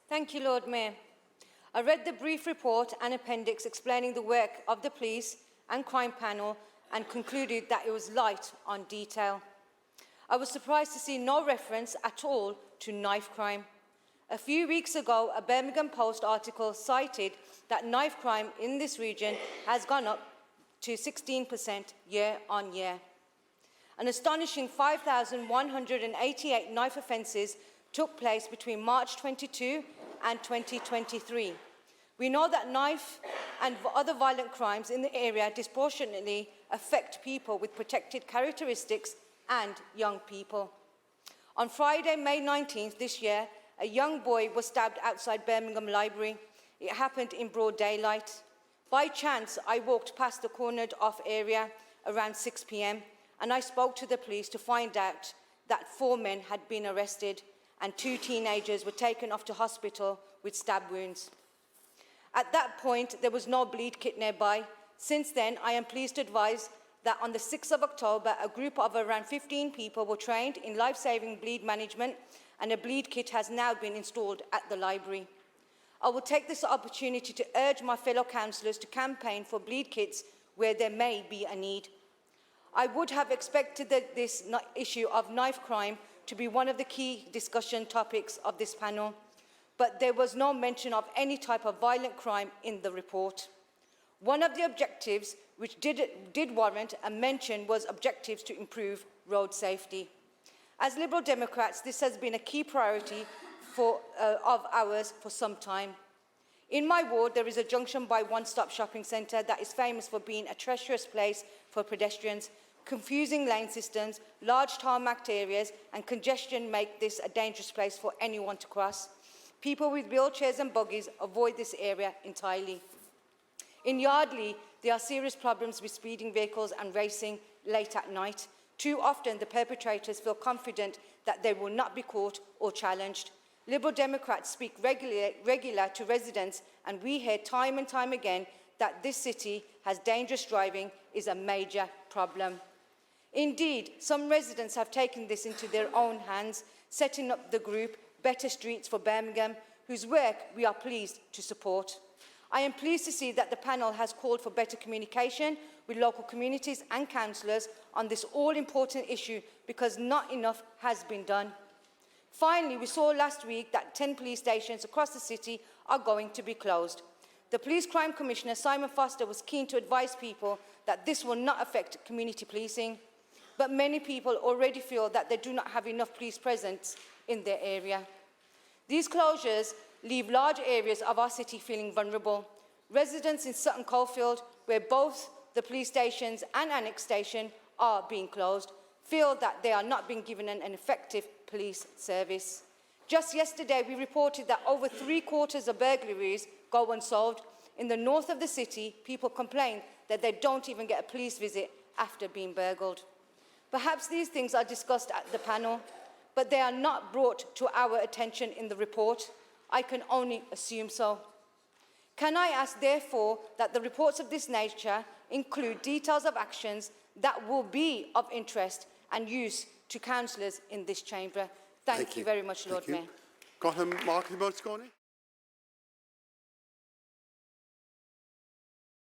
Thank you, Lord Mayor. I read the brief report and appendix explaining the work of the police and crime panel and concluded that it was light on detail. I was surprised to see no reference at all to knife crime. A few weeks ago, a Birmingham Post article cited that knife crime in this region has gone up to 16% year on year. An astonishing 5,188 knife offences took place between March 22 and 2023. We know that knife and other violent crimes in the area disproportionately affect people with protected characteristics and young people. On Friday, May 19th this year, a young boy was stabbed outside Birmingham Library. It happened in broad daylight. By chance, I walked past the cornered off area around 6 p.m. and I spoke to the police to find out that 4 men had been arrested and 2 teenagers were taken off to hospital with stab wounds. At that point, there was no bleed kit nearby. Since then, I am pleased to advise that on the 6th of October, a group of around 15 people were trained in life-saving bleed management, and a bleed kit has now been installed at the library. I will take this opportunity to urge my fellow councillors to campaign for bleed kits where there may be a need. I would have expected this issue of knife crime to be one of the key discussion topics of this panel, but there was no mention of any type of violent crime in the report. One of the objectives which did warrant a mention was objectives to improve road safety. As Liberal Democrats, this has been a key priority of ours for some time. In my ward, there is a junction by one-stop shopping centre that is famous for being a treacherous place for pedestrians. Confusing lane systems, large tarmacked areas and congestion make this a dangerous place for anyone to cross. People with wheelchairs and buggies avoid this area entirely. In Yardley, there are serious problems with speeding vehicles and racing late at night. Too often, the perpetrators feel confident that they will not be caught or challenged. Liberal Democrats speak regular to residents, and we hear time and time again that this city has dangerous driving is a major problem. Indeed, some residents have taken this into their own hands, setting up the group Better Streets for Birmingham, whose work we are pleased to support. I am pleased to see that the panel has called for better communication with local communities and councillors on this all-important issue, because not enough has been done. Finally, we saw last week that 10 police stations across the city are going to be closed. The Police Crime Commissioner, Simon Foster, was keen to advise people that this will not affect community policing, but many people already feel that they do not have enough police presence in their area. These closures leave large areas of our city feeling vulnerable. Residents in Sutton Coldfield, where both the police stations and annex station are being closed, feel that they are not being given an effective police service. Just yesterday, we reported that over 3/4 of burglaries go unsolved. In the north of the city, people complain that they don't even get a police visit after being burgled. Perhaps these things are discussed at the panel, but they are not brought to our attention in the report. I can only assume so. Can I ask, therefore, that the reports of this nature include details of actions that will be of interest and use to councillors in this chamber? Thank you very much, Lord Mayor. Cllr Morriam Jan.